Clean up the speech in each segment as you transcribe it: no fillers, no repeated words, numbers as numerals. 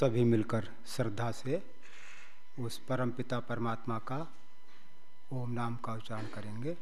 सभी मिलकर श्रद्धा से उस परमपिता परमात्मा का ओम नाम का उच्चारण करेंगे।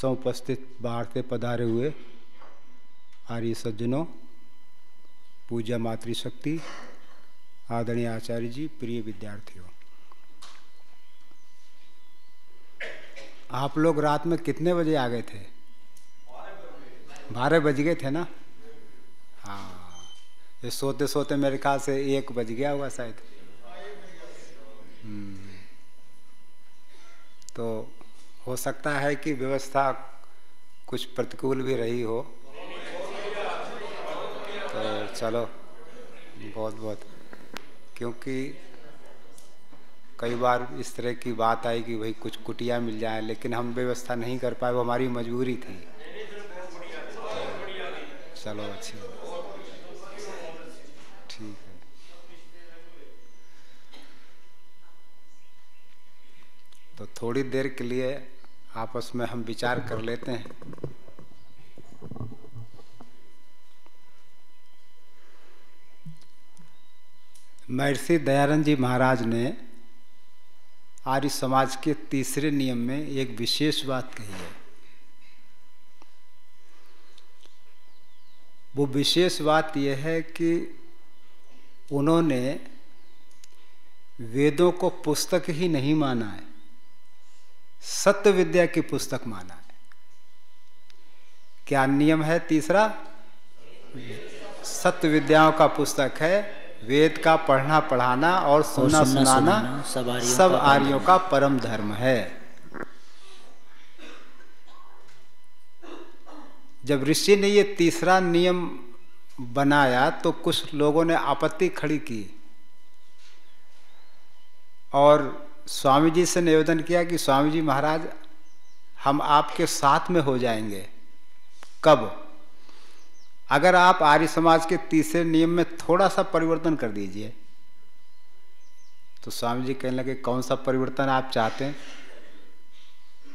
उपस्थित बाहर से पधारे हुए आर्य सज्जनों, पूज्य मातृशक्ति, आदरणीय आचार्य जी, प्रिय विद्यार्थियों, आप लोग रात में कितने बजे आ गए थे? 12 बज गए थे ना? हाँ, ये सोते सोते मेरे ख्याल से 1 बज गया होगा शायद। तो हो सकता है कि व्यवस्था कुछ प्रतिकूल भी रही हो, तो चलो बहुत बहुत, क्योंकि कई बार इस तरह की बात आई कि भाई कुछ कुटिया मिल जाए, लेकिन हम व्यवस्था नहीं कर पाए, वो हमारी मजबूरी थी। तो चलो अच्छी, ठीक है। तो थोड़ी देर के लिए आपस में हम विचार कर लेते हैं। महर्षि दयानंद जी महाराज ने आर्य समाज के तीसरे नियम में एक विशेष बात कही है। वो विशेष बात यह है कि उन्होंने वेदों को पुस्तक ही नहीं माना है, सत्य विद्या की पुस्तक माना है। क्या नियम है तीसरा? सत्य विद्याओं का पुस्तक है। वेद का पढ़ना पढ़ाना और सुनना सुनाना सब आर्यों का परम धर्म है। जब ऋषि ने ये तीसरा नियम बनाया तो कुछ लोगों ने आपत्ति खड़ी की और स्वामी जी से निवेदन किया कि स्वामी जी महाराज, हम आपके साथ में हो जाएंगे। कब? अगर आप आर्य समाज के तीसरे नियम में थोड़ा सा परिवर्तन कर दीजिए। तो स्वामी जी कहने लगे, कौन सा परिवर्तन आप चाहते हैं?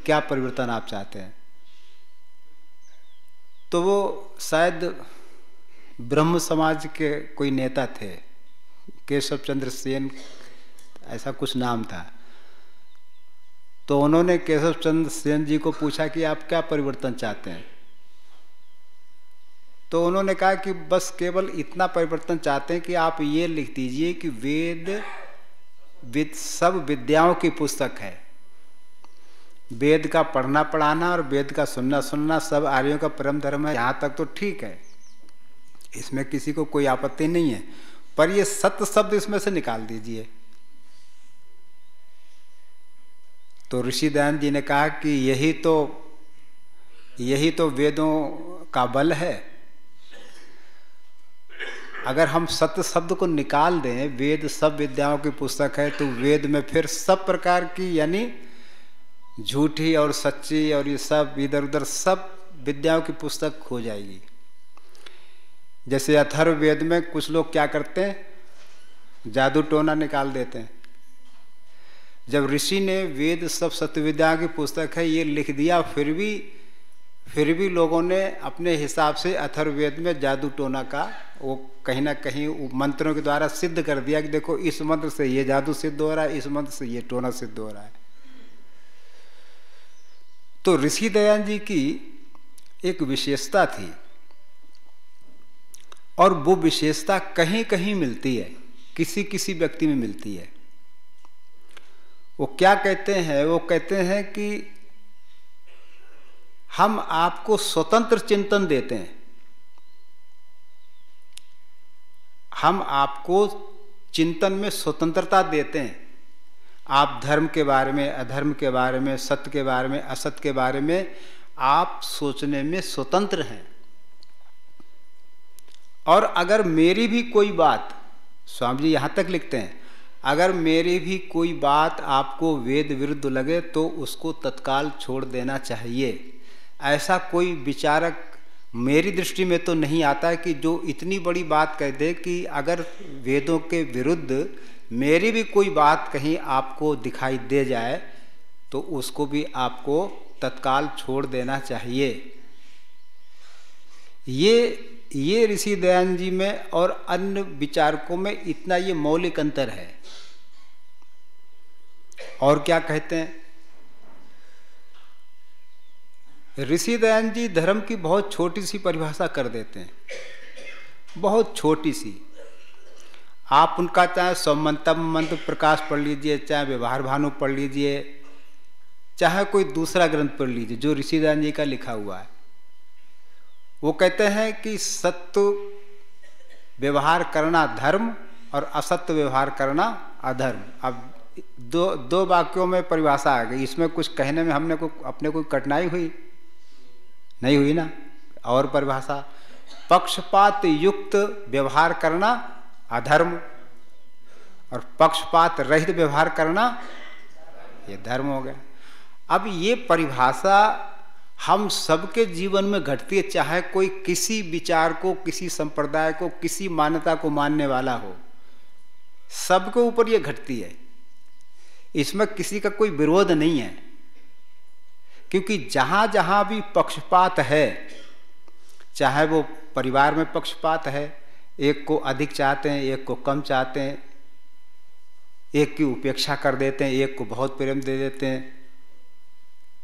क्या परिवर्तन आप चाहते हैं? तो वो शायद ब्रह्म समाज के कोई नेता थे, केशव चंद्र सेन ऐसा कुछ नाम था। तो उन्होंने केशव चंद्र सेन जी को पूछा कि आप क्या परिवर्तन चाहते हैं? तो उन्होंने कहा कि बस केवल इतना परिवर्तन चाहते हैं कि आप ये लिख दीजिए कि वेद सब विद्याओं की पुस्तक है। वेद का पढ़ना पढ़ाना और वेद का सुनना सुनना सब आर्यों का परम धर्म है। यहाँ तक तो ठीक है, इसमें किसी को कोई आपत्ति नहीं है, पर ये सत्य शब्द इसमें से निकाल दीजिए। तो ऋषि दयानंद जी ने कहा कि यही तो वेदों का बल है। अगर हम सत्य शब्द को निकाल दें, वेद सब विद्याओं की पुस्तक है, तो वेद में फिर सब प्रकार की, यानी झूठी और सच्ची और ये सब इधर उधर सब विद्याओं की पुस्तक हो जाएगी। जैसे अथर्ववेद में कुछ लोग क्या करते हैं, जादू टोना निकाल देते हैं। जब ऋषि ने वेद सब सत्य विद्या की पुस्तक है ये लिख दिया, फिर भी लोगों ने अपने हिसाब से अथर्ववेद में जादू टोना का वो कहीं ना कहीं मंत्रों के द्वारा सिद्ध कर दिया कि देखो इस मंत्र से ये जादू सिद्ध हो रहा है, इस मंत्र से ये टोना सिद्ध हो रहा है। तो ऋषि दयानंद जी की एक विशेषता थी और वो विशेषता कहीं कहीं मिलती है, किसी किसी व्यक्ति में मिलती है। वो क्या कहते हैं? वो कहते हैं कि हम आपको स्वतंत्र चिंतन देते हैं, हम आपको चिंतन में स्वतंत्रता देते हैं। आप धर्म के बारे में, अधर्म के बारे में, सत्य के बारे में, असत्य के बारे में आप सोचने में स्वतंत्र हैं। और अगर मेरी भी कोई बात, स्वामी जी यहाँ तक लिखते हैं, अगर मेरी भी कोई बात आपको वेद विरुद्ध लगे तो उसको तत्काल छोड़ देना चाहिए। ऐसा कोई विचारक मेरी दृष्टि में तो नहीं आता कि जो इतनी बड़ी बात कह दे कि अगर वेदों के विरुद्ध मेरी भी कोई बात कहीं आपको दिखाई दे जाए तो उसको भी आपको तत्काल छोड़ देना चाहिए। ये ऋषि दयानंद जी में और अन्य विचारकों में इतना ये मौलिक अंतर है। और क्या कहते हैं? ऋषि दयानंद जी धर्म की बहुत छोटी सी परिभाषा कर देते हैं, बहुत छोटी सी। आप उनका चाहे सौमंतम मंत्र प्रकाश पढ़ लीजिए, चाहे व्यवहार भानु पढ़ लीजिए, चाहे कोई दूसरा ग्रंथ पढ़ लीजिए जो ऋषि दयानंद जी का लिखा हुआ है। वो कहते हैं कि सत्य व्यवहार करना धर्म और असत्य व्यवहार करना अधर्म। अब दो वाक्यों में परिभाषा आ गई। इसमें कुछ कहने में हमने अपने को कठिनाई हुई नहीं हुई ना? और परिभाषा, पक्षपात युक्त व्यवहार करना अधर्म और पक्षपात रहित व्यवहार करना ये धर्म हो गया। अब ये परिभाषा हम सबके जीवन में घटती है, चाहे कोई किसी विचार को, किसी संप्रदाय को, किसी मान्यता को मानने वाला हो, सबके ऊपर ये घटती है। इसमें किसी का कोई विरोध नहीं है, क्योंकि जहां जहां भी पक्षपात है, चाहे वो परिवार में पक्षपात है, एक को अधिक चाहते हैं, एक को कम चाहते हैं, एक की उपेक्षा कर देते हैं, एक को बहुत प्रेम दे देते हैं,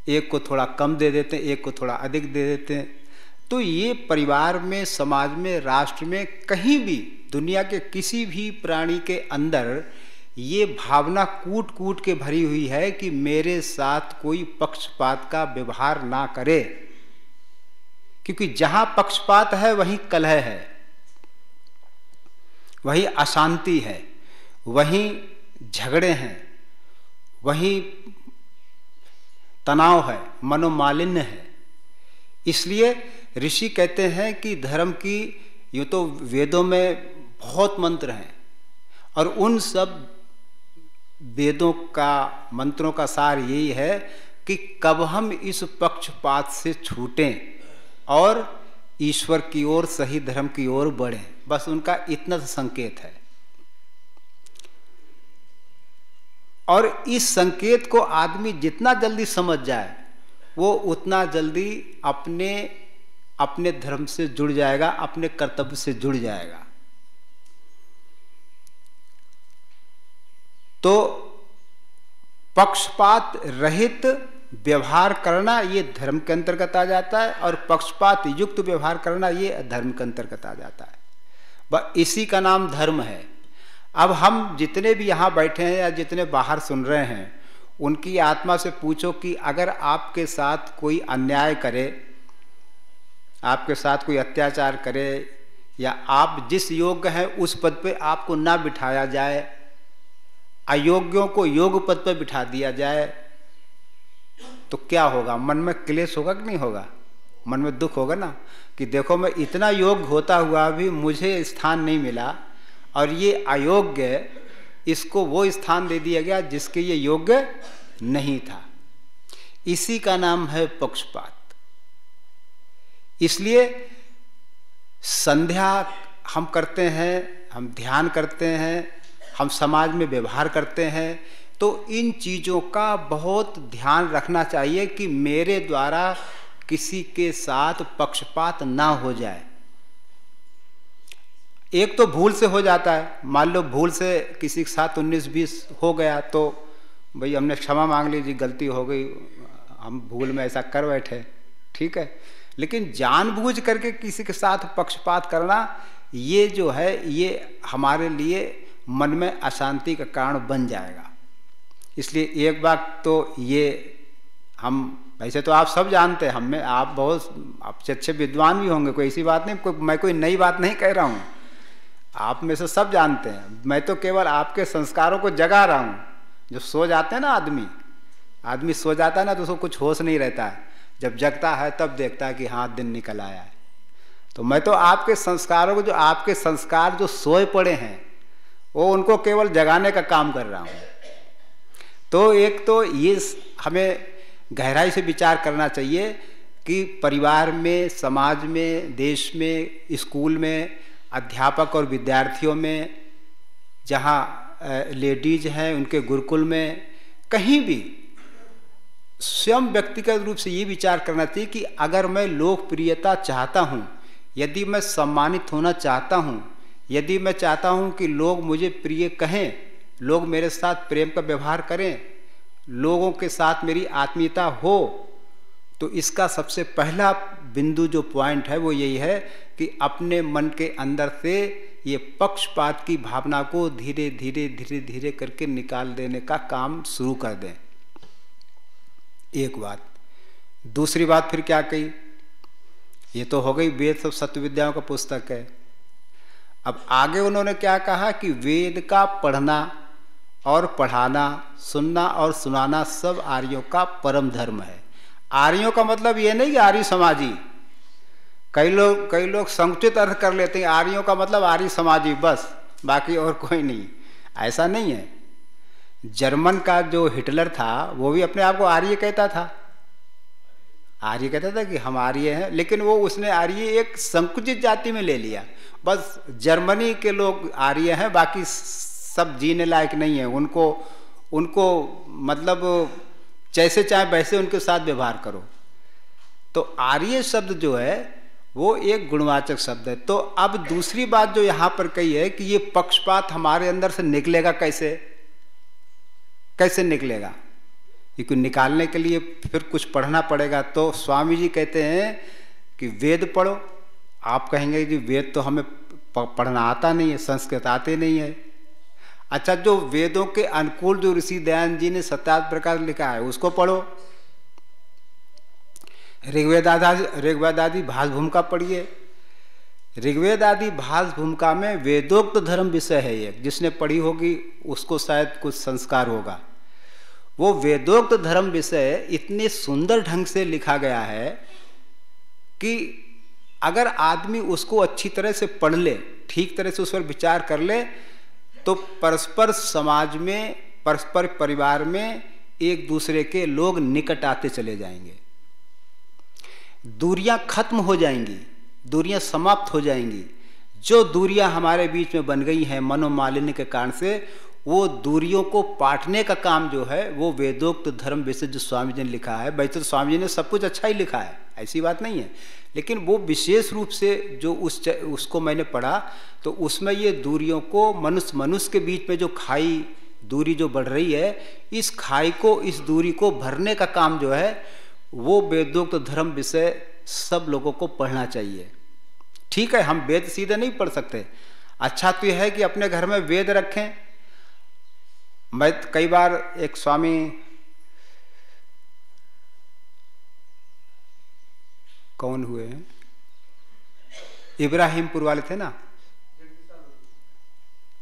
एक को थोड़ा कम दे देते हैं, एक को थोड़ा अधिक दे देते हैं। तो ये परिवार में, समाज में, राष्ट्र में, कहीं भी, दुनिया के किसी भी प्राणी के अंदर ये भावना कूट कूट के भरी हुई है कि मेरे साथ कोई पक्षपात का व्यवहार ना करे, क्योंकि जहां पक्षपात है वहीं कलह है, वहीं अशांति है, वहीं झगड़े हैं, वहीं तनाव है, मनोमालिन्य है। इसलिए ऋषि कहते हैं कि धर्म की, यूँ तो वेदों में बहुत मंत्र हैं और उन सब वेदों का, मंत्रों का सार यही है कि कब हम इस पक्षपात से छूटें और ईश्वर की ओर, सही धर्म की ओर बढ़ें। बस उनका इतना संकेत है। और इस संकेत को आदमी जितना जल्दी समझ जाए वो उतना जल्दी अपने धर्म से जुड़ जाएगा, अपने कर्तव्य से जुड़ जाएगा। तो पक्षपात रहित व्यवहार करना ये धर्म के अंतर्गत आ जाता है और पक्षपात युक्त व्यवहार करना ये अधर्म के अंतर्गत आ जाता है। बस इसी का नाम धर्म है। अब हम जितने भी यहाँ बैठे हैं या जितने बाहर सुन रहे हैं, उनकी आत्मा से पूछो कि अगर आपके साथ कोई अन्याय करे, आपके साथ कोई अत्याचार करे, या आप जिस योग्य हैं उस पद पे आपको ना बिठाया जाए, अयोग्यों को योग पद पे बिठा दिया जाए, तो क्या होगा? मन में क्लेश होगा कि नहीं होगा? मन में दुख होगा ना, कि देखो मैं इतना योग्य होता हुआ भी मुझे स्थान नहीं मिला और ये अयोग्य, इसको वो स्थान दे दिया गया जिसके ये योग्य नहीं था। इसी का नाम है पक्षपात। इसलिए संध्या हम करते हैं, हम ध्यान करते हैं, हम समाज में व्यवहार करते हैं, तो इन चीज़ों का बहुत ध्यान रखना चाहिए कि मेरे द्वारा किसी के साथ पक्षपात ना हो जाए। एक तो भूल से हो जाता है, मान लो भूल से किसी के साथ 19-20 हो गया तो भाई हमने क्षमा मांग ली, जी गलती हो गई, हम भूल में ऐसा कर बैठे, ठीक है। लेकिन जानबूझ करके किसी के साथ पक्षपात करना ये जो है ये हमारे लिए मन में अशांति का कारण बन जाएगा। इसलिए एक बात तो ये हम, वैसे तो आप सब जानते हैं, हम में आप बहुत आपसे अच्छे विद्वान भी होंगे, कोई ऐसी बात नहीं, मैं कोई नई बात नहीं कह रहा हूँ, आप में से सब जानते हैं। मैं तो केवल आपके संस्कारों को जगा रहा हूँ। जो सो जाते हैं ना आदमी सो जाता है ना तो उसको कुछ होश नहीं रहता है, जब जगता है तब देखता है कि हाँ दिन निकल आया है। तो मैं तो आपके संस्कारों को, जो आपके संस्कार जो सोए पड़े हैं, वो उनको केवल जगाने का काम कर रहा हूँ। तो एक तो ये हमें गहराई से विचार करना चाहिए कि परिवार में, समाज में, देश में, स्कूल में, अध्यापक और विद्यार्थियों में, जहाँ लेडीज हैं उनके गुरुकुल में, कहीं भी स्वयं व्यक्तिगत रूप से ये विचार करना चाहिए कि अगर मैं लोकप्रियता चाहता हूँ, यदि मैं सम्मानित होना चाहता हूँ, यदि मैं चाहता हूँ कि लोग मुझे प्रिय कहें, लोग मेरे साथ प्रेम का व्यवहार करें, लोगों के साथ मेरी आत्मीयता हो, तो इसका सबसे पहला बिंदु जो पॉइंट है वो यही है कि अपने मन के अंदर से ये पक्षपात की भावना को धीरे धीरे धीरे धीरे करके निकाल देने का काम शुरू कर दें। एक बात। दूसरी बात फिर क्या कही, ये तो हो गई वेद सब सत्य विद्याओं का पुस्तक है। अब आगे उन्होंने क्या कहा कि वेद का पढ़ना और पढ़ाना, सुनना और सुनाना सब आर्यों का परम धर्म है। आर्यों का मतलब ये नहीं कि आर्य समाजी, कई लोग संकुचित अर्थ कर लेते हैं, आर्यों का मतलब आर्य समाजी बस, बाकी और कोई नहीं। ऐसा नहीं है। जर्मन का जो हिटलर था वो भी अपने आप को आर्य कहता था, आर्य कहता था कि हम आर्य हैं, लेकिन वो उसने आर्य एक संकुचित जाति में ले लिया। बस जर्मनी के लोग आर्य हैं, बाकी सब जीने लायक नहीं है। उनको मतलब जैसे चाहे वैसे उनके साथ व्यवहार करो। तो आर्य शब्द जो है वो एक गुणवाचक शब्द है। तो अब दूसरी बात जो यहाँ पर कही है कि ये पक्षपात हमारे अंदर से निकलेगा कैसे निकलेगा, क्योंकि निकालने के लिए फिर कुछ पढ़ना पड़ेगा। तो स्वामी जी कहते हैं कि वेद पढ़ो। आप कहेंगे कि वेद तो हमें पढ़ना आता नहीं है, संस्कृत आते नहीं है। अच्छा, जो वेदों के अनुकूल जो ऋषि दयानंद जी ने सत्यार्थ प्रकाश लिखा है उसको पढ़ो। ऋग्वेद आदि भाष भूमिका पढ़िए। ऋग्वेद आदि भाष भूमिका में वेदोक्त धर्म विषय है एक, जिसने पढ़ी होगी उसको शायद कुछ संस्कार होगा। वो वेदोक्त धर्म विषय इतने सुंदर ढंग से लिखा गया है कि अगर आदमी उसको अच्छी तरह से पढ़ ले, ठीक तरह से उस पर विचार कर ले, तो परस्पर समाज में, परस्पर परिवार में एक दूसरे के लोग निकट आते चले जाएंगे। दूरियां खत्म हो जाएंगी, दूरियां समाप्त हो जाएंगी। जो दूरियां हमारे बीच में बन गई हैं मनोमालिन्य के कारण से, वो दूरियों को पाटने का काम जो है वो वेदोक्त धर्म विषय जो स्वामी जी ने लिखा है। वैसे तो स्वामी जी ने सब कुछ अच्छा ही लिखा है, ऐसी बात नहीं है, लेकिन वो विशेष रूप से जो उसको मैंने पढ़ा तो उसमें ये दूरियों को, मनुष्य के बीच में जो खाई दूरी जो बढ़ रही है, इस खाई को, इस दूरी को भरने का काम जो है वो वेदोक्त धर्म विषय सब लोगों को पढ़ना चाहिए। ठीक है, हम वेद सीधे नहीं पढ़ सकते। अच्छा तो यह है कि अपने घर में वेद रखें। मैं कई बार, एक स्वामी कौन हुए हैं, इब्राहिमपुर वाले थे ना,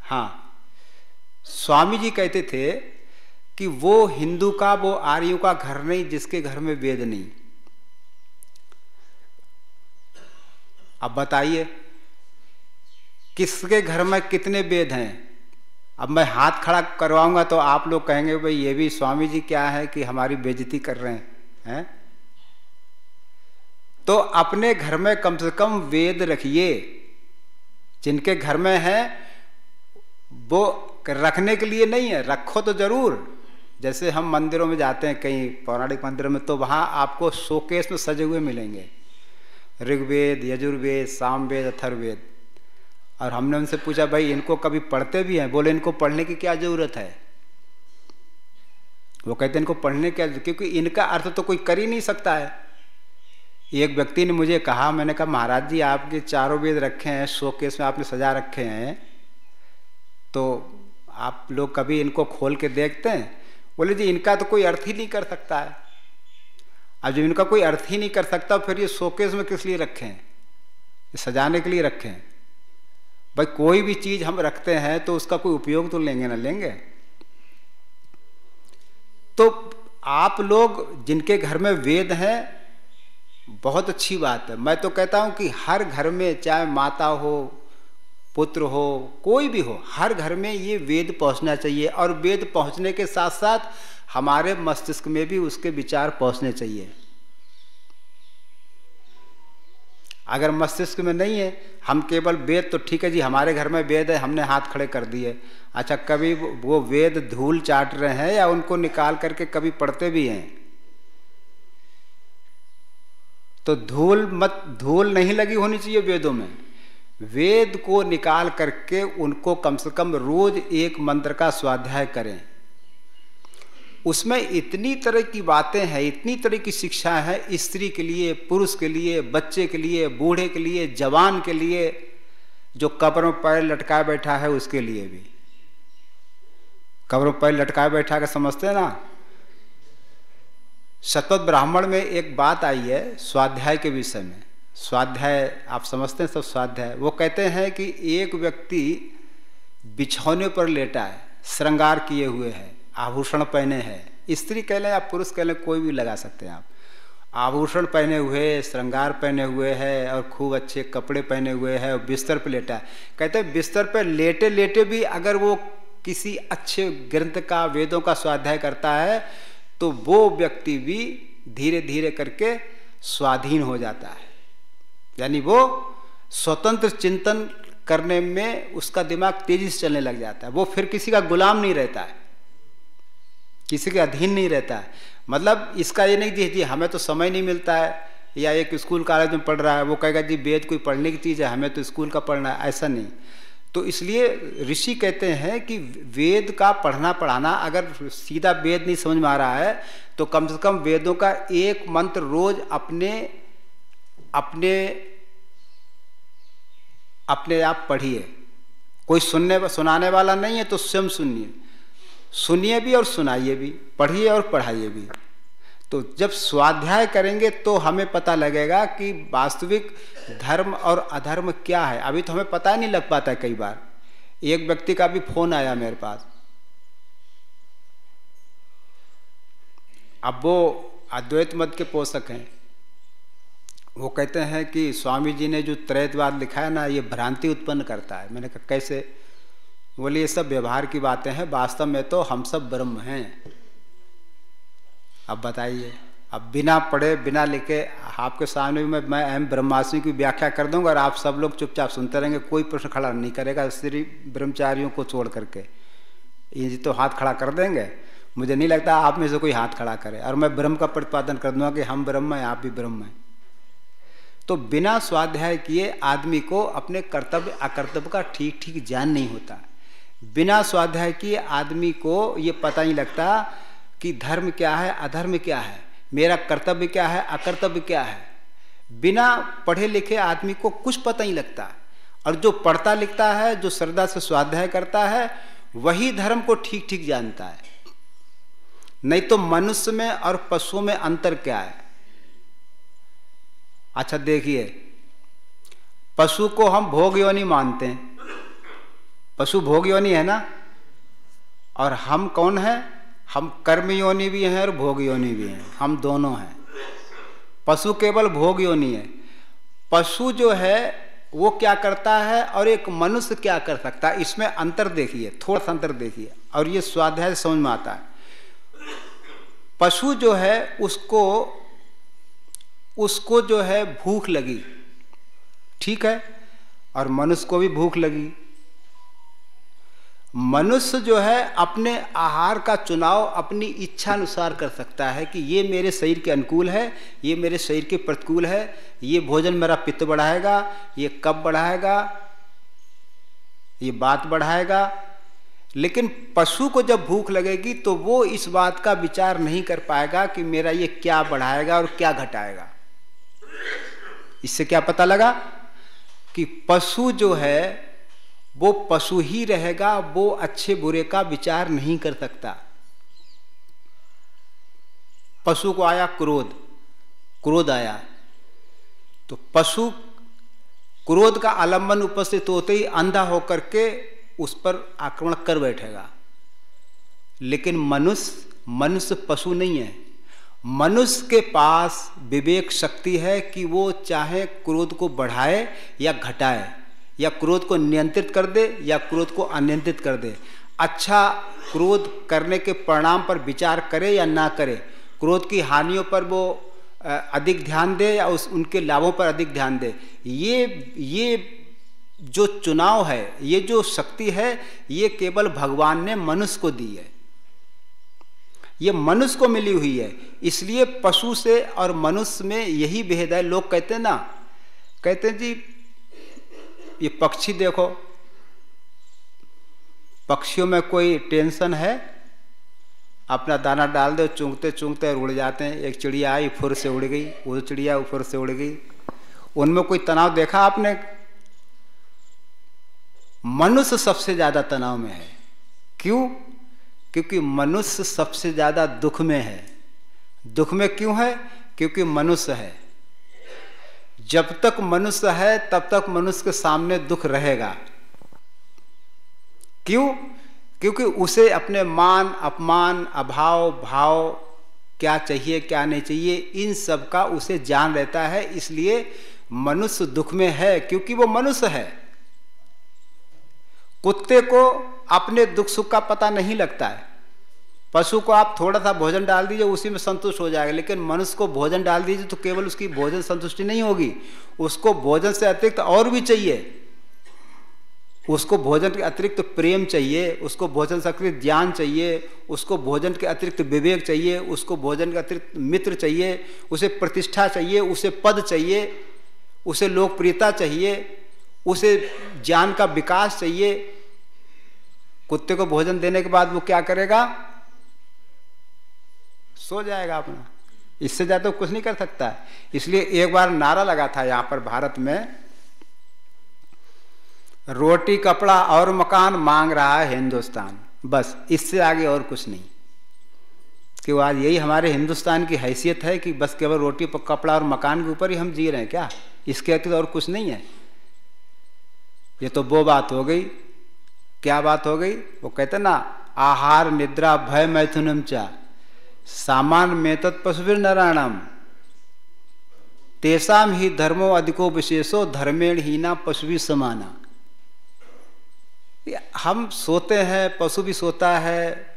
हाँ, स्वामी जी कहते थे कि वो हिंदू का, वो आर्यों का घर नहीं जिसके घर में वेद नहीं। अब बताइए किसके घर में कितने वेद हैं। अब मैं हाथ खड़ा करवाऊंगा तो आप लोग कहेंगे भाई ये भी स्वामी जी क्या है कि हमारी बेइज्जती कर रहे हैं। तो अपने घर में कम से कम वेद रखिए। जिनके घर में है वो रखने के लिए नहीं है, रखो तो जरूर। जैसे हम मंदिरों में जाते हैं, कहीं पौराणिक मंदिरों में, तो वहाँ आपको शोकेस में सजे हुए मिलेंगे ऋग्वेद, यजुर्वेद, सामवेद, अथर्ववेद। और हमने उनसे पूछा भाई इनको कभी पढ़ते भी हैं? बोले इनको पढ़ने की क्या जरूरत है। वो कहते हैं इनको पढ़ने क्या, क्योंकि इनका अर्थ तो कोई कर ही नहीं सकता है। एक व्यक्ति ने मुझे कहा, मैंने कहा महाराज जी आपके चारों वेद रखे हैं, शोकेस में आपने सजा रखे हैं, तो आप लोग कभी इनको खोल के देखते हैं? बोले जी इनका तो कोई अर्थ ही नहीं कर सकता है। अब जब इनका कोई अर्थ ही नहीं कर सकता फिर ये शोकेस में किस लिए रखे हैं? ये सजाने के लिए रखे हैं। भाई कोई भी चीज हम रखते हैं तो उसका कोई उपयोग तो लेंगे ना लेंगे। तो आप लोग जिनके घर में वेद हैं, बहुत अच्छी बात है। मैं तो कहता हूं कि हर घर में, चाहे माता हो, पुत्र हो, कोई भी हो, हर घर में ये वेद पहुंचना चाहिए। और वेद पहुंचने के साथ साथ हमारे मस्तिष्क में भी उसके विचार पहुंचने चाहिए। अगर मस्तिष्क में नहीं है, हम केवल वेद तो ठीक है जी हमारे घर में वेद है, हमने हाथ खड़े कर दिए। अच्छा, कभी वो वेद धूल चाट रहे हैं या उनको निकाल करके कभी पढ़ते भी हैं? तो धूल नहीं लगी होनी चाहिए वेदों में। वेद को निकाल करके उनको कम से कम रोज एक मंत्र का स्वाध्याय करें। उसमें इतनी तरह की बातें हैं, इतनी तरह की शिक्षा है, स्त्री के लिए, पुरुष के लिए, बच्चे के लिए, बूढ़े के लिए, जवान के लिए, जो कब्र में पैर लटकाए बैठा है उसके लिए भी। कब्र में पैर लटकाए बैठा के समझते हैं ना। शतपथ ब्राह्मण में एक बात आई है स्वाध्याय के विषय में। स्वाध्याय आप समझते हैं सब स्वाध्याय। वो कहते हैं कि एक व्यक्ति बिछौने पर लेटा है, श्रृंगार किए हुए है, आभूषण पहने हैं, स्त्री कह लें या पुरुष कह लें, कोई भी लगा सकते हैं आप। आभूषण पहने हुए, श्रृंगार पहने हुए है और खूब अच्छे कपड़े पहने हुए है और बिस्तर पर लेटा है। कहते हैं बिस्तर पर लेटे लेटे भी अगर वो किसी अच्छे ग्रंथ का, वेदों का स्वाध्याय करता है तो वो व्यक्ति भी धीरे धीरे करके स्वाधीन हो जाता है। यानी वो स्वतंत्र चिंतन करने में उसका दिमाग तेजी से चलने लग जाता है। वो फिर किसी का गुलाम नहीं रहता है, किसी के अधीन नहीं रहता है। मतलब इसका ये नहीं जी हमें तो समय नहीं मिलता है, या एक स्कूल कॉलेज में पढ़ रहा है वो कहेगा जी वेद कोई पढ़ने की चीज़ है, हमें तो स्कूल का पढ़ना है, ऐसा नहीं। तो इसलिए ऋषि कहते हैं कि वेद का पढ़ना पढ़ाना, अगर सीधा वेद नहीं समझ में आ रहा है तो कम से कम वेदों का एक मंत्र रोज अपने आप पढ़िए। कोई सुनाने वाला नहीं है तो स्वयं सुनिए भी और सुनाइए भी, पढ़िए और पढ़ाइए भी। तो जब स्वाध्याय करेंगे तो हमें पता लगेगा कि वास्तविक धर्म और अधर्म क्या है। अभी तो हमें पता ही नहीं लग पाता है। कई बार एक व्यक्ति का भी फोन आया मेरे पास, अब वो अद्वैत मत के पोषक हैं। वो कहते हैं कि स्वामी जी ने जो त्रैतवाद लिखा है ना, ये भ्रांति उत्पन्न करता है। मैंने कहा कैसे? बोले ये सब व्यवहार की बातें हैं, वास्तव में तो हम सब ब्रह्म हैं। अब बताइए, अब बिना पढ़े बिना लिखे आपके सामने मैं अहम ब्रह्मास्मि की व्याख्या कर दूंगा और आप सब लोग चुपचाप सुनते रहेंगे, कोई प्रश्न खड़ा नहीं करेगा। स्त्री ब्रह्मचारियों को छोड़ करके ये तो हाथ खड़ा कर देंगे। मुझे नहीं लगता आप में से कोई हाथ खड़ा करे, और मैं ब्रह्म का प्रतिपादन कर दूंगा कि हम ब्रह्म हैं, आप भी ब्रह्म हैं। तो बिना स्वाध्याय किए आदमी को अपने कर्तव्य अकर्तव्य का ठीक ठीक ज्ञान नहीं होता। बिना स्वाध्याय किए आदमी को ये पता नहीं लगता कि धर्म क्या है, अधर्म क्या है, मेरा कर्तव्य क्या है, अकर्तव्य क्या है। बिना पढ़े लिखे आदमी को कुछ पता नहीं लगता। और जो पढ़ता लिखता है, जो श्रद्धा से स्वाध्याय करता है, वही धर्म को ठीक ठीक जानता है। नहीं तो मनुष्य में और पशुओं में अंतर क्या है? अच्छा देखिए, पशु को हम भोग योनि मानते हैं, पशु भोग योनि है ना, और हम कौन है? हम कर्म योनि भी हैं और भोग योनि भी हैं, हम दोनों हैं। पशु केवल भोग योनि है। पशु जो है वो क्या करता है और एक मनुष्य क्या कर सकता है, इसमें अंतर देखिए, थोड़ा सा अंतर देखिए, और ये स्वाध्याय समझ में आता है। पशु जो है उसको जो है भूख लगी, ठीक है, और मनुष्य को भी भूख लगी। मनुष्य जो है अपने आहार का चुनाव अपनी इच्छा अनुसार कर सकता है कि ये मेरे शरीर के अनुकूल है, ये मेरे शरीर के प्रतिकूल है, ये भोजन मेरा पित्त बढ़ाएगा, ये कब बढ़ाएगा, ये बात बढ़ाएगा। लेकिन पशु को जब भूख लगेगी तो वो इस बात का विचार नहीं कर पाएगा कि मेरा ये क्या बढ़ाएगा और क्या घटाएगा। इससे क्या पता लगा कि पशु जो है वो पशु ही रहेगा, वो अच्छे बुरे का विचार नहीं कर सकता। पशु को आया क्रोध आया, तो पशु क्रोध का आलंबन उपस्थित होते ही अंधा होकर के उस पर आक्रमण कर बैठेगा। लेकिन मनुष्य पशु नहीं है। मनुष्य के पास विवेक शक्ति है कि वो चाहे क्रोध को बढ़ाए या घटाए, या क्रोध को नियंत्रित कर दे या क्रोध को अनियंत्रित कर दे। अच्छा क्रोध करने के परिणाम पर विचार करे या ना करे, क्रोध की हानियों पर वो अधिक ध्यान दे या उनके लाभों पर अधिक ध्यान दे। ये जो चुनाव है, ये जो शक्ति है, ये केवल भगवान ने मनुष्य को दी है, ये मनुष्य को मिली हुई है। इसलिए पशु से और मनुष्य में यही भेद है। लोग कहते हैं ना, कहते हैं जी ये पक्षी देखो, पक्षियों में कोई टेंशन है, अपना दाना डाल दो, चूंघते चूंघते उड़ जाते हैं। एक चिड़िया आई फुर से उड़ गई, वो चिड़िया फुर से उड़ गई, उनमें कोई तनाव देखा आपने? मनुष्य सबसे ज्यादा तनाव में है। क्यों? क्योंकि मनुष्य सबसे ज्यादा दुख में है। दुख में क्यों है? क्योंकि मनुष्य है। जब तक मनुष्य है तब तक मनुष्य के सामने दुख रहेगा। क्यों? क्योंकि उसे अपने मान अपमान अभाव भाव क्या चाहिए क्या नहीं चाहिए, इन सब का उसे जान रहता है। इसलिए मनुष्य दुख में है, क्योंकि वो मनुष्य है। कुत्ते को अपने दुख सुख का पता नहीं लगता है। पशु को आप थोड़ा सा भोजन डाल दीजिए, उसी में संतुष्ट हो जाएगा। लेकिन मनुष्य को भोजन डाल दीजिए तो केवल उसकी भोजन संतुष्टि नहीं होगी, उसको भोजन से अतिरिक्त और भी चाहिए। उसको भोजन के अतिरिक्त प्रेम चाहिए, उसको भोजन से अतिरिक्त ज्ञान चाहिए, उसको भोजन के अतिरिक्त विवेक चाहिए, उसको भोजन के अतिरिक्त मित्र चाहिए, उसे प्रतिष्ठा चाहिए, उसे पद चाहिए, उसे लोकप्रियता चाहिए, उसे ज्ञान का विकास चाहिए। कुत्ते को भोजन देने के बाद वो क्या करेगा? सो जाएगा अपना, इससे ज्यादा कुछ नहीं कर सकता। इसलिए एक बार नारा लगा था यहां पर भारत में, रोटी कपड़ा और मकान मांग रहा है हिंदुस्तान। बस इससे आगे और कुछ नहीं। कि आज यही हमारे हिंदुस्तान की हैसियत है कि बस केवल रोटी कपड़ा और मकान के ऊपर ही हम जी रहे हैं क्या? इसके अतिरिक्त और कुछ नहीं है। ये तो वो बात हो गई। क्या बात हो गई? वो कहते ना, आहार निद्रा भय मैथुनम चा सामान में तत्पशुभिर नराणम तेसाम ही धर्मो अधिको विशेषो धर्मेण हीना पशु समाना। हम सोते हैं, पशु भी सोता है,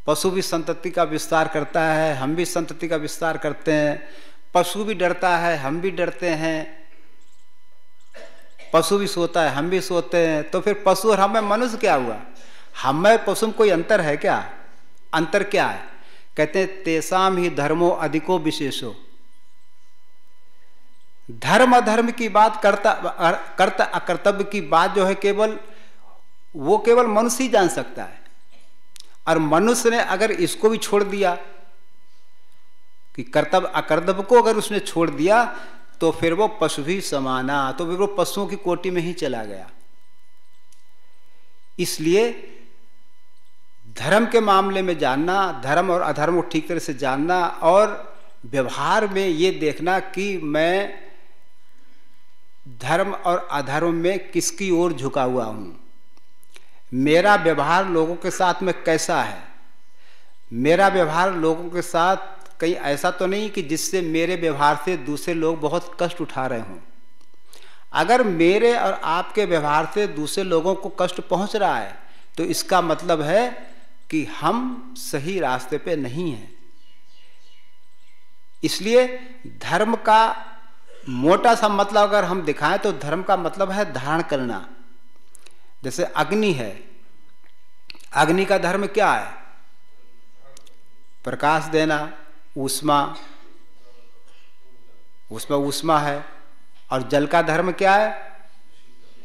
पशु भी संतति का विस्तार करता है, हम भी संतति का विस्तार करते हैं। पशु भी डरता है, हम भी डरते हैं। पशु भी सोता है, हम भी सोते हैं। तो फिर पशु और हमें मनुष्य क्या हुआ? हमें पशु में कोई अंतर है क्या? अंतर क्या है? कहते हैं तेसाम ही धर्मो अधिको विशेषो। धर्म अधर्म की बात, कर्ता अकर्तव्य की बात जो है केवल वो केवल मनुष्य ही जान सकता है। और मनुष्य ने अगर इसको भी छोड़ दिया कि कर्तव्य अकर्तव्य को अगर उसने छोड़ दिया तो फिर वो पशु भी समाना, तो फिर वो पशुओं की कोटि में ही चला गया। इसलिए धर्म के मामले में जानना, धर्म और अधर्म को ठीक तरह से जानना, और व्यवहार में ये देखना कि मैं धर्म और अधर्म में किसकी ओर झुका हुआ हूं। मेरा व्यवहार लोगों के साथ में कैसा है? मेरा व्यवहार लोगों के साथ कहीं ऐसा तो नहीं कि जिससे मेरे व्यवहार से दूसरे लोग बहुत कष्ट उठा रहे हों। अगर मेरे और आपके व्यवहार से दूसरे लोगों को कष्ट पहुंच रहा है तो इसका मतलब है कि हम सही रास्ते पे नहीं हैं। इसलिए धर्म का मोटा सा मतलब अगर हम दिखाएं तो धर्म का मतलब है धारण करना। जैसे अग्नि है, अग्नि का धर्म क्या है? प्रकाश देना। ऊष्मा, उसमें ऊष्मा है। और जल का धर्म क्या है?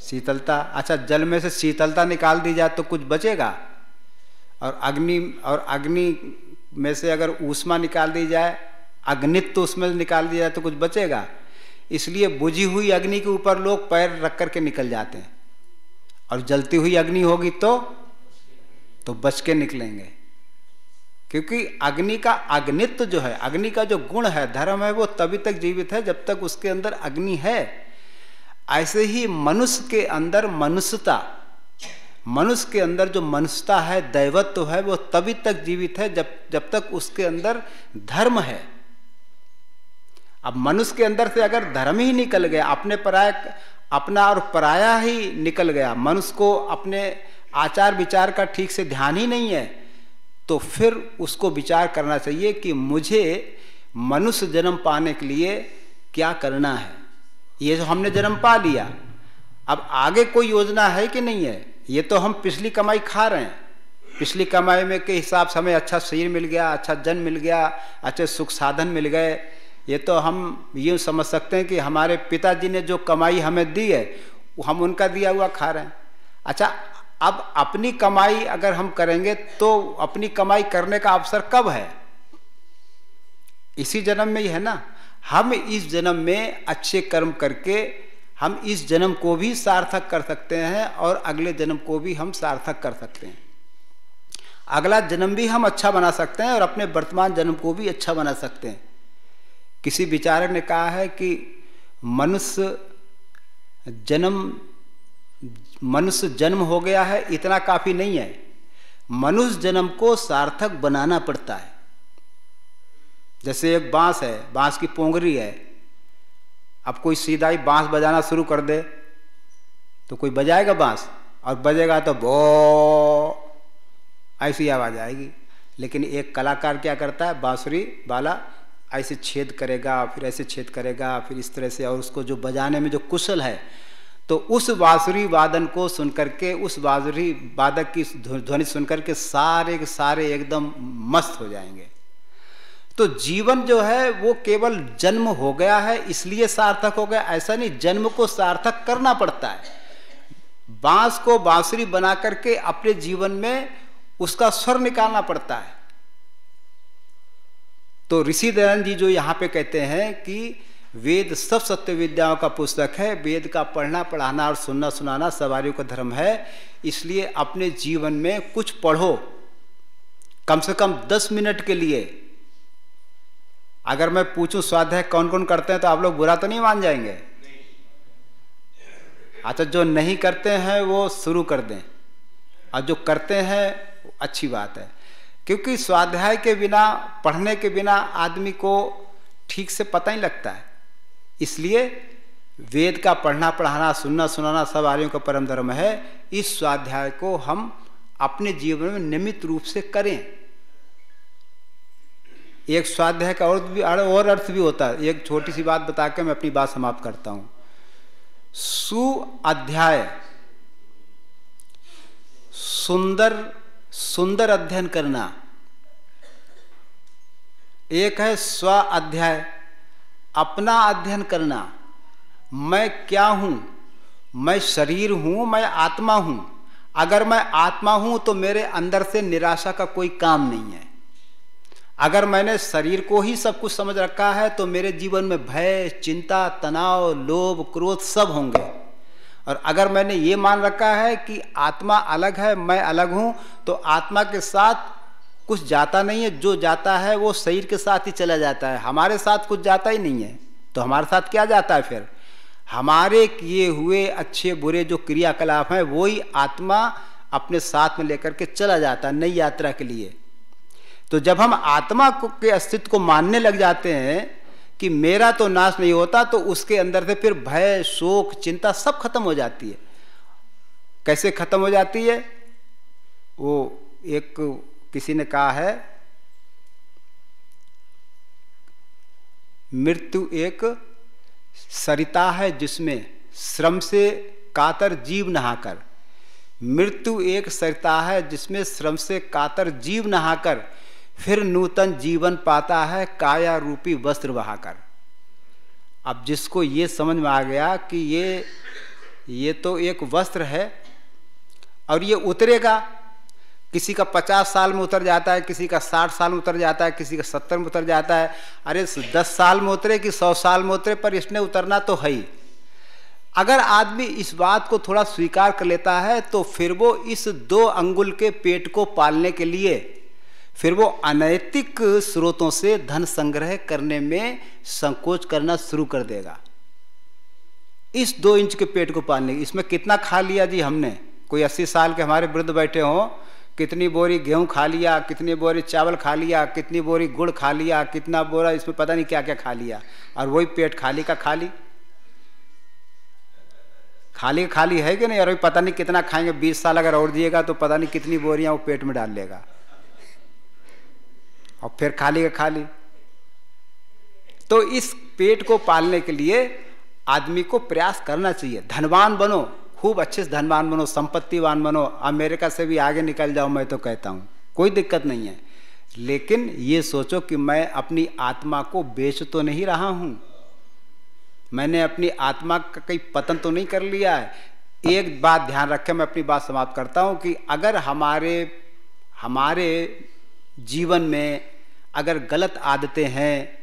शीतलता। अच्छा, जल में से शीतलता निकाल दी जाए तो कुछ बचेगा? और अग्नि में से अगर ऊष्मा निकाल दी जाए, अग्नित्व उसमें निकाल दिया जाए तो कुछ बचेगा? इसलिए बुझी हुई अग्नि के ऊपर लोग पैर रख करके निकल जाते हैं, और जलती हुई अग्नि होगी तो बच के निकलेंगे। क्योंकि अग्नि का अग्नित्व जो है, अग्नि का जो गुण है, धर्म है, वो तभी तक जीवित है जब तक उसके अंदर अग्नि है। ऐसे ही मनुष्य के अंदर मनुष्यता, मनुष्य के अंदर जो मनुष्यता है, दैवत्व है, वो तभी तक जीवित है जब तक उसके अंदर धर्म है। अब मनुष्य के अंदर से अगर धर्म ही निकल गया, अपना और पराया ही निकल गया, मनुष्य को अपने आचार विचार का ठीक से ध्यान ही नहीं है, तो फिर उसको विचार करना चाहिए कि मुझे मनुष्य जन्म पाने के लिए क्या करना है। ये जो हमने जन्म पा लिया, अब आगे कोई योजना है कि नहीं है? ये तो हम पिछली कमाई खा रहे हैं। पिछली कमाई में के हिसाब से हमें अच्छा शरीर मिल गया, अच्छा जन्म मिल गया, अच्छे सुख साधन मिल गए। ये तो हम ये समझ सकते हैं कि हमारे पिताजी ने जो कमाई हमें दी है, वो हम उनका दिया हुआ खा रहे हैं। अच्छा, अब अपनी कमाई अगर हम करेंगे तो अपनी कमाई करने का अवसर कब है? इसी जन्म में ही है ना। हम इस जन्म में अच्छे कर्म करके हम इस जन्म को भी सार्थक कर सकते हैं और अगले जन्म को भी हम सार्थक कर सकते हैं। अगला जन्म भी हम अच्छा बना सकते हैं और अपने वर्तमान जन्म को भी अच्छा बना सकते हैं। किसी विचारक ने कहा है कि मनुष्य जन्म हो गया है, इतना काफी नहीं है, मनुष्य जन्म को सार्थक बनाना पड़ता है। जैसे एक बांस है, बांस की पोंगरी है, अब कोई सीधा ही बांस बजाना शुरू कर दे तो कोई बजाएगा बांस? और बजेगा तो बो ऐसी आवाज आएगी। लेकिन एक कलाकार क्या करता है, बांसुरी वाला ऐसे छेद करेगा, फिर ऐसे छेद करेगा, फिर इस तरह से, और उसको जो बजाने में जो कुशल है, तो उस बांसुरी वादन को सुनकर के, उस बांसुरी वादक की ध्वनि सुनकर के सारे के सारे एकदम मस्त हो जाएंगे। तो जीवन जो है वो केवल जन्म हो गया है इसलिए सार्थक हो गया, ऐसा नहीं। जन्म को सार्थक करना पड़ता है। बांस को बांसुरी बना करके अपने जीवन में उसका स्वर निकालना पड़ता है। तो ऋषि दयानंद जी जो यहाँ पे कहते हैं कि वेद सब सत्य विद्याओं का पुस्तक है, वेद का पढ़ना पढ़ाना और सुनना सुनाना सवारियों का धर्म है, इसलिए अपने जीवन में कुछ पढ़ो, कम से कम 10 मिनट के लिए। अगर मैं पूछूं स्वाध्याय कौन कौन करते हैं तो आप लोग बुरा तो नहीं मान जाएंगे? अच्छा, जो नहीं करते हैं वो शुरू कर दें, और जो करते हैं अच्छी बात है। क्योंकि स्वाध्याय के बिना, पढ़ने के बिना आदमी को ठीक से पता ही लगता है। इसलिए वेद का पढ़ना पढ़ाना सुनना सुनाना सब आर्यों का परम धर्म है। इस स्वाध्याय को हम अपने जीवन में नियमित रूप से करें। एक स्वाध्याय का और अर्थ भी होता है। एक छोटी सी बात बता के मैं अपनी बात समाप्त करता हूं। सुअध्याय, सुंदर अध्ययन करना। एक है स्व अध्याय, अपना अध्ययन करना। मैं क्या हूं? मैं शरीर हूं, मैं आत्मा हूं। अगर मैं आत्मा हूं तो मेरे अंदर से निराशा का कोई काम नहीं है। अगर मैंने शरीर को ही सब कुछ समझ रखा है तो मेरे जीवन में भय, चिंता, तनाव, लोभ, क्रोध सब होंगे। और अगर मैंने ये मान रखा है कि आत्मा अलग है, मैं अलग हूं, तो आत्मा के साथ कुछ जाता नहीं है। जो जाता है वो शरीर के साथ ही चला जाता है, हमारे साथ कुछ जाता ही नहीं है। तो हमारे साथ क्या जाता है फिर? हमारे किए हुए अच्छे बुरे जो क्रियाकलाप हैं वो ही आत्मा अपने साथ में लेकर के चला जाता है नई यात्रा के लिए। तो जब हम आत्मा के अस्तित्व को मानने लग जाते हैं कि मेरा तो नाश नहीं होता, तो उसके अंदर से फिर भय, शोक, चिंता सब खत्म हो जाती है। कैसे खत्म हो जाती है? वो एक किसी ने कहा है, मृत्यु एक सरिता है जिसमें श्रम से कातर जीव नहाकर। मृत्यु एक सरिता है जिसमें श्रम से कातर जीव नहाकर फिर नूतन जीवन पाता है काया रूपी वस्त्र बहाकर। अब जिसको ये समझ में आ गया कि ये तो एक वस्त्र है और ये उतरेगा, किसी का 50 साल में उतर जाता है, किसी का 60 साल में उतर जाता है, किसी का 70 में उतर जाता है। अरे 10 साल में उतरे कि 100 साल में उतरे, पर इसने उतरना तो है ही। अगर आदमी इस बात को थोड़ा स्वीकार कर लेता है तो फिर वो इस 2 अंगुल के पेट को पालने के लिए फिर वो अनैतिक स्रोतों से धन संग्रह करने में संकोच करना शुरू कर देगा। इस 2 इंच के पेट को पालने, इसमें कितना खा लिया जी हमने। कोई 80 साल के हमारे वृद्ध बैठे हों, कितनी बोरी गेहूं खा लिया, कितनी बोरी चावल खा लिया, कितनी बोरी गुड़ खा लिया, कितना बोरा इसमें पता नहीं क्या क्या खा लिया, और वही पेट खाली का खाली खाली खाली है कि नहीं। और पता नहीं कितना खाएंगे, 20 साल अगर और दिएगा तो पता नहीं कितनी बोरियां वो पेट में डाल लेगा, और फिर खाली का खाली। तो इस पेट को पालने के लिए आदमी को प्रयास करना चाहिए। धनवान बनो, खूब अच्छे से धनवान बनो, संपत्तिवान बनो, अमेरिका से भी आगे निकल जाओ, मैं तो कहता हूँ कोई दिक्कत नहीं है। लेकिन ये सोचो कि मैं अपनी आत्मा को बेच तो नहीं रहा हूँ, मैंने अपनी आत्मा का कहीं पतन तो नहीं कर लिया है। एक बात ध्यान रखें, मैं अपनी बात समाप्त करता हूँ कि अगर हमारे जीवन में अगर गलत आदतें हैं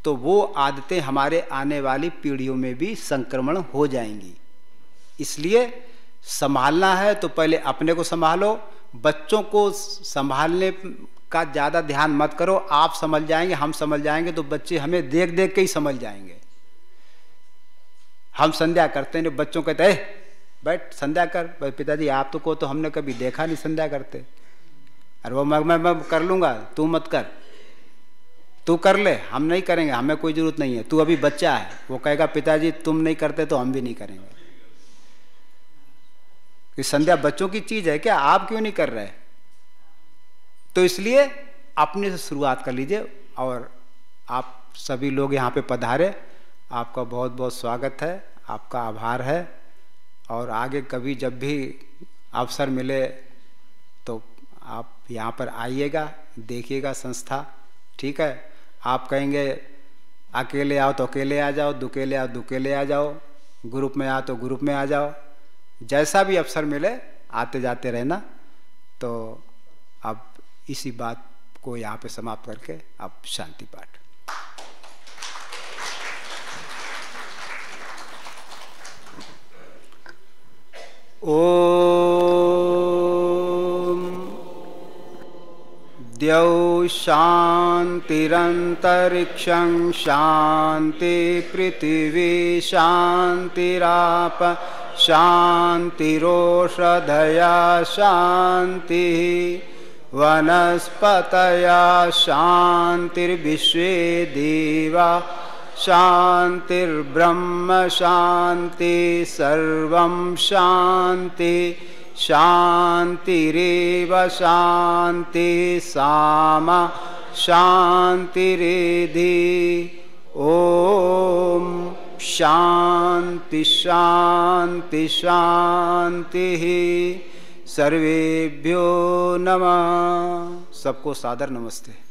तो वो आदतें हमारे आने वाली पीढ़ियों में भी संक्रमण हो जाएंगी। इसलिए संभालना है तो पहले अपने को संभालो, बच्चों को संभालने का ज़्यादा ध्यान मत करो। आप समझ जाएंगे, हम समझ जाएंगे, तो बच्चे हमें देख देख के ही समझ जाएंगे। हम संध्या करते हैं, बच्चों कहते हैं बैठ संध्या कर, पिताजी आप तो को तो हमने कभी देखा नहीं संध्या करते। अरे वो मैं कर लूँगा, तू मत कर, तू कर ले, हम नहीं करेंगे, हमें कोई जरूरत नहीं है, तू अभी बच्चा है। वो कहेगा पिताजी तुम नहीं करते तो हम भी नहीं करेंगे। कि संध्या बच्चों की चीज है क्या, आप क्यों नहीं कर रहे। तो इसलिए अपने से शुरुआत कर लीजिए। और आप सभी लोग यहाँ पे पधारे, आपका बहुत बहुत स्वागत है, आपका आभार है। और आगे कभी जब भी अवसर मिले तो आप यहाँ पर आइएगा, देखिएगा संस्था, ठीक है। आप कहेंगे अकेले आओ तो अकेले आ जाओ, दुकेले आओ दुकेले आ जाओ, ग्रुप में आओ तो ग्रुप में आ जाओ, जैसा भी अवसर मिले आते जाते रहना। तो अब इसी बात को यहाँ पे समाप्त करके अब शांति पाठ। ओम द्यौ शान्तिरन्तरिक्षं शान्ति पृथिवी शान्तिराप शान्तिरोषधया शान्तिः वनस्पतया शान्तिर्विश्वे देवा शान्तिर्ब्रह्म शान्ति सर्वं शान्ति शान्तिरेव शान्ति सामा शान्तिरेधि। ओम शान्ति शान्ति शान्तिः। सर्वेभ्यो नमः। सबको सादर नमस्ते।